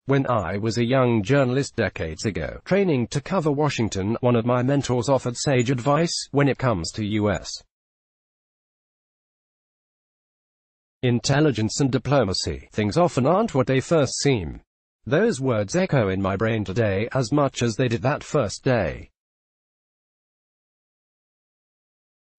When I was a young journalist decades ago, training to cover Washington, one of my mentors offered sage advice when it comes to U.S. intelligence and diplomacy. Things often aren't what they first seem. Those words echo in my brain today as much as they did that first day.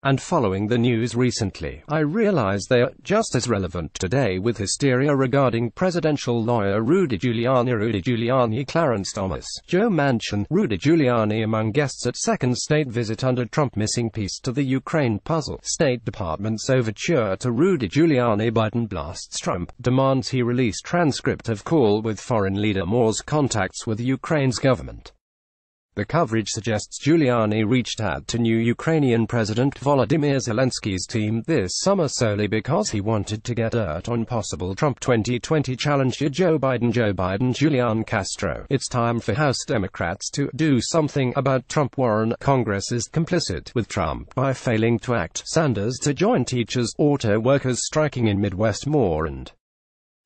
And following the news recently, I realize they are just as relevant today, with hysteria regarding presidential lawyer Rudy Giuliani, Clarence Thomas, Joe Manchin, Rudy Giuliani among guests at second state visit under Trump, missing piece to the Ukraine puzzle. State Department's overture to Rudy Giuliani. Biden blasts Trump, demands he release transcript of call with foreign leader. Moore's contacts with Ukraine's government. The coverage suggests Giuliani reached out to new Ukrainian President Volodymyr Zelensky's team this summer solely because he wanted to get dirt on possible Trump 2020 challenger Joe Biden. Julian Castro. It's time for House Democrats to do something about Trump. Warren. Congress is complicit with Trump by failing to act. Sanders to join teachers, auto workers striking in Midwest. Moore and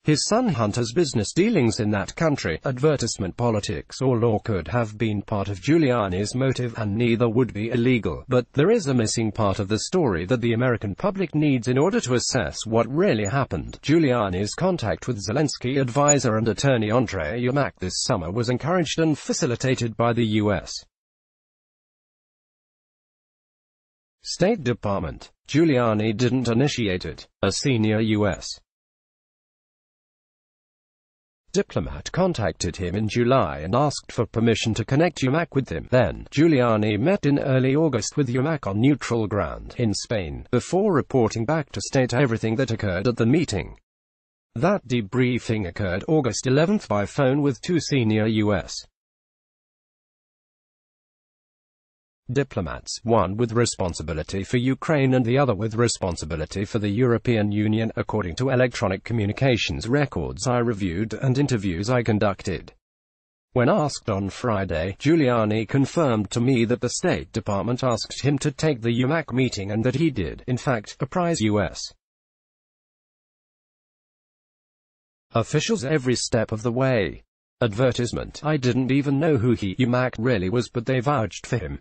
his son Hunter's business dealings in that country. Advertisement politics or law could have been part of Giuliani's motive, and neither would be illegal. But there is a missing part of the story that the American public needs in order to assess what really happened. Giuliani's contact with Zelensky advisor and attorney Andrei Yermak this summer was encouraged and facilitated by the U.S. State Department. Giuliani didn't initiate it. A senior U.S. diplomat contacted him in July and asked for permission to connect Yermak with him. Then, Giuliani met in early August with Yermak on neutral ground in Spain, before reporting back to state everything that occurred at the meeting. That debriefing occurred August 11 by phone with two senior U.S. diplomats, one with responsibility for Ukraine and the other with responsibility for the European Union, according to electronic communications records I reviewed and interviews I conducted. When asked on Friday, Giuliani confirmed to me that the State Department asked him to take the Yermak meeting and that he did, in fact, apprise U.S. officials every step of the way. Advertisement. I didn't even know who Yermak really was, but they vouched for him.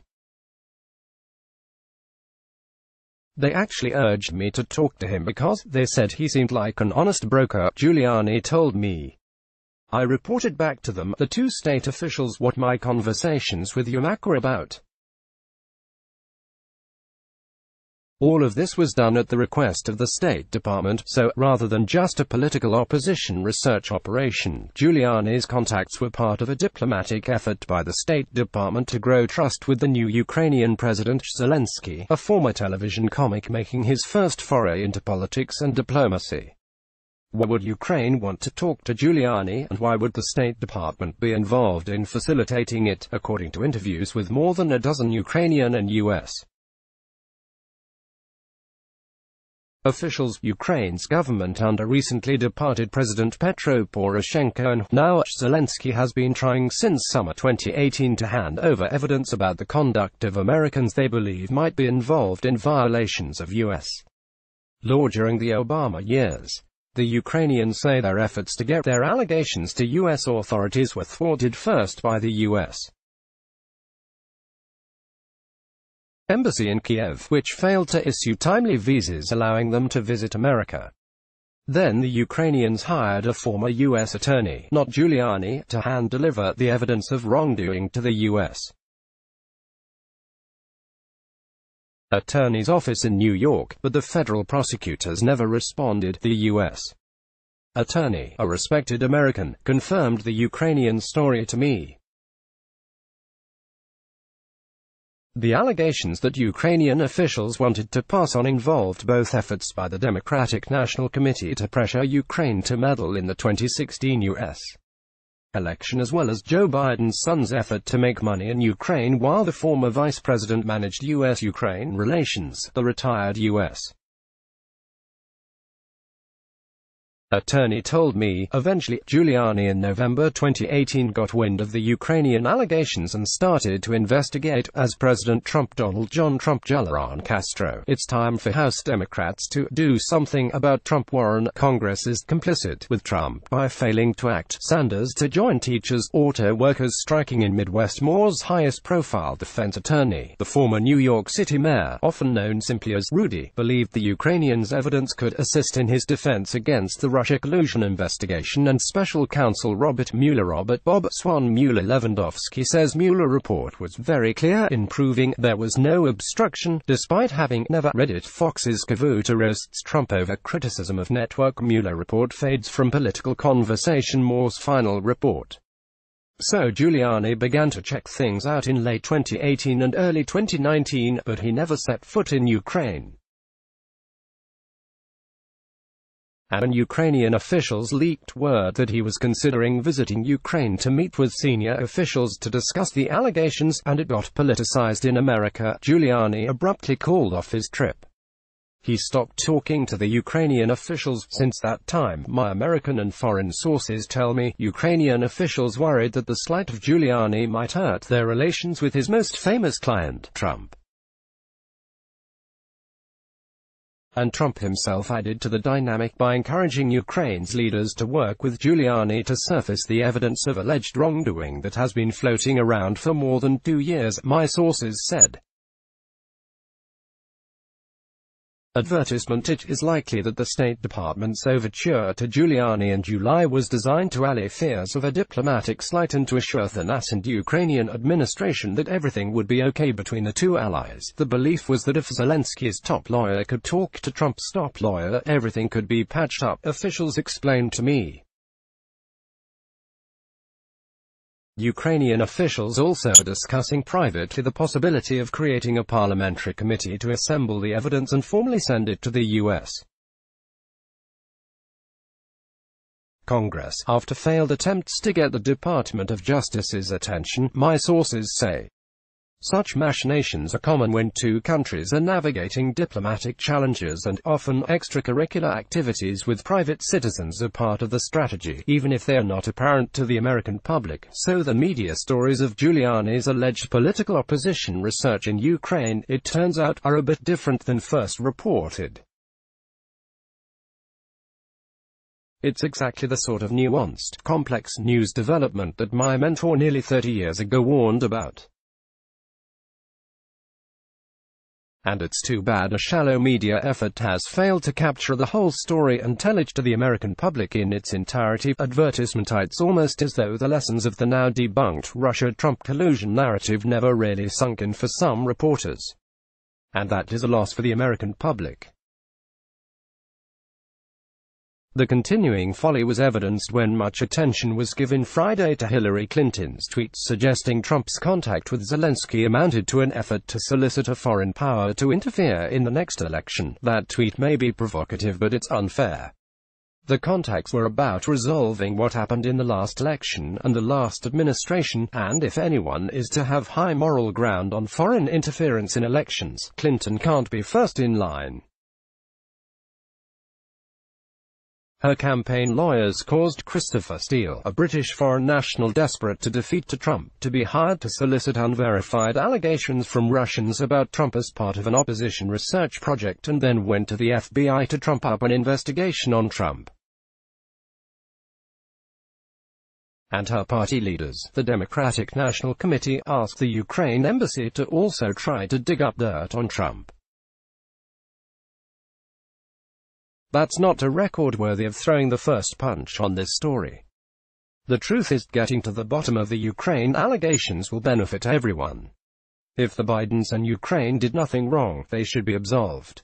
They actually urged me to talk to him because they said he seemed like an honest broker, Giuliani told me. I reported back to them, the two state officials, what my conversations with Yermak were about. All of this was done at the request of the State Department, so, rather than just a political opposition research operation, Giuliani's contacts were part of a diplomatic effort by the State Department to grow trust with the new Ukrainian President Zelensky, a former television comic making his first foray into politics and diplomacy. Why would Ukraine want to talk to Giuliani, and why would the State Department be involved in facilitating it, according to interviews with more than a dozen Ukrainian and U.S. officials. Ukraine's government under recently departed President Petro Poroshenko and now Zelensky has been trying since summer 2018 to hand over evidence about the conduct of Americans they believe might be involved in violations of U.S. law during the Obama years. The Ukrainians say their efforts to get their allegations to U.S. authorities were thwarted first by the U.S. Embassy in Kiev, which failed to issue timely visas allowing them to visit America. Then the Ukrainians hired a former U.S. attorney, not Giuliani, to hand-deliver the evidence of wrongdoing to the U.S. Attorney's office in New York, but the federal prosecutors never responded. The U.S. attorney, a respected American, confirmed the Ukrainian story to me. The allegations that Ukrainian officials wanted to pass on involved both efforts by the Democratic National Committee to pressure Ukraine to meddle in the 2016 U.S. election, as well as Joe Biden's son's effort to make money in Ukraine while the former vice president managed U.S.-Ukraine relations. The retired U.S. attorney told me. Eventually, Giuliani in November 2018 got wind of the Ukrainian allegations and started to investigate. As President Trump Donald John Trump Julian Castro, it's time for House Democrats to do something about Trump. Warren, Congress is complicit with Trump by failing to act. Sanders to join teachers, auto workers striking in Midwest. Moore's highest profile defense attorney, the former New York City mayor, often known simply as Rudy, believed the Ukrainians' evidence could assist in his defense against the Russia collusion investigation, and special counsel Robert Bob Swan Mueller Lewandowski says Mueller report was very clear in proving there was no obstruction, despite having never read it. Fox's Kavuta roasts Trump over criticism of network. Mueller report fades from political conversation. Moore's final report. So Giuliani began to check things out in late 2018 and early 2019, but he never set foot in Ukraine. And Ukrainian officials leaked word that he was considering visiting Ukraine to meet with senior officials to discuss the allegations, and it got politicized in America. Giuliani abruptly called off his trip. He stopped talking to the Ukrainian officials. Since that time, my American and foreign sources tell me, Ukrainian officials worried that the slight of Giuliani might hurt their relations with his most famous client, Trump. And Trump himself added to the dynamic by encouraging Ukraine's leaders to work with Giuliani to surface the evidence of alleged wrongdoing that has been floating around for more than 2 years, my sources said. Advertisement. It is likely that the State Department's overture to Giuliani in July was designed to allay fears of a diplomatic slight and to assure the nascent Ukrainian administration that everything would be okay between the two allies. The belief was that if Zelensky's top lawyer could talk to Trump's top lawyer, everything could be patched up, officials explained to me. Ukrainian officials also are discussing privately the possibility of creating a parliamentary committee to assemble the evidence and formally send it to the U.S. Congress, after failed attempts to get the Department of Justice's attention, my sources say. Such machinations are common when two countries are navigating diplomatic challenges, and often extracurricular activities with private citizens are part of the strategy, even if they are not apparent to the American public. So the media stories of Giuliani's alleged political opposition research in Ukraine, it turns out, are a bit different than first reported. It's exactly the sort of nuanced, complex news development that my mentor nearly 30 years ago warned about. And it's too bad a shallow media effort has failed to capture the whole story and tell it to the American public in its entirety. Advertisement. It's almost as though the lessons of the now debunked Russia-Trump collusion narrative never really sunk in for some reporters. And that is a loss for the American public. The continuing folly was evidenced when much attention was given Friday to Hillary Clinton's tweets suggesting Trump's contact with Zelensky amounted to an effort to solicit a foreign power to interfere in the next election. That tweet may be provocative, but it's unfair. The contacts were about resolving what happened in the last election and the last administration, and if anyone is to have high moral ground on foreign interference in elections, Clinton can't be first in line. Her campaign lawyers caused Christopher Steele, a British foreign national desperate to defeat Trump, to be hired to solicit unverified allegations from Russians about Trump as part of an opposition research project, and then went to the FBI to trump up an investigation on Trump and her party leaders. The Democratic National Committee asked the Ukraine embassy to also try to dig up dirt on Trump. That's not a record worthy of throwing the first punch on this story. The truth is, getting to the bottom of the Ukraine allegations will benefit everyone. If the Bidens and Ukraine did nothing wrong, they should be absolved.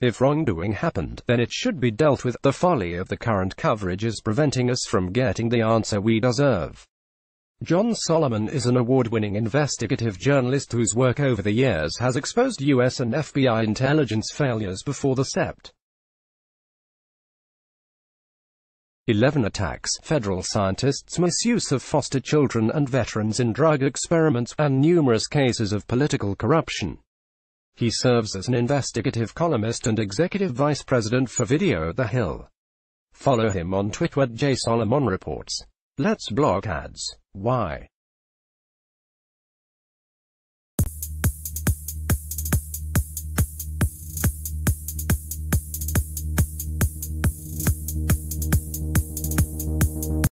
If wrongdoing happened, then it should be dealt with. The folly of the current coverage is preventing us from getting the answer we deserve. John Solomon is an award-winning investigative journalist whose work over the years has exposed U.S. and FBI intelligence failures before the Sept. 11 attacks, federal scientists' misuse of foster children and veterans in drug experiments, and numerous cases of political corruption. He serves as an investigative columnist and executive vice president for Video The Hill. Follow him on Twitter at @JSolomonReports. Let's block ads. Why?